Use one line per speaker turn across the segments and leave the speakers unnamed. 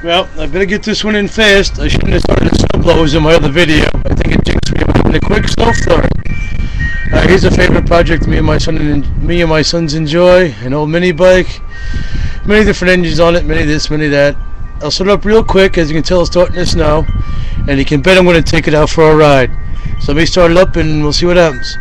Well, I better get this one in fast. I shouldn't have started the snow blowers in my other video. I think it jinxed me in a quick snow flurry. Here's a favorite project me and my sons enjoy. An old mini bike. Many different engines on it, many this, many that. I'll set it up real quick. As you can tell, it's starting to snow. And you can bet I'm going to take it out for a ride. So let me start it up and we'll see what happens.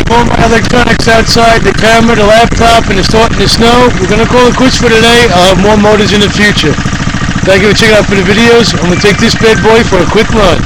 All my electronics outside, the camera, the laptop, and it's starting to snow. We're going to call it quits for today. I'll have more motors in the future. Thank you for checking out for the videos. I'm going to take this bad boy for a quick run.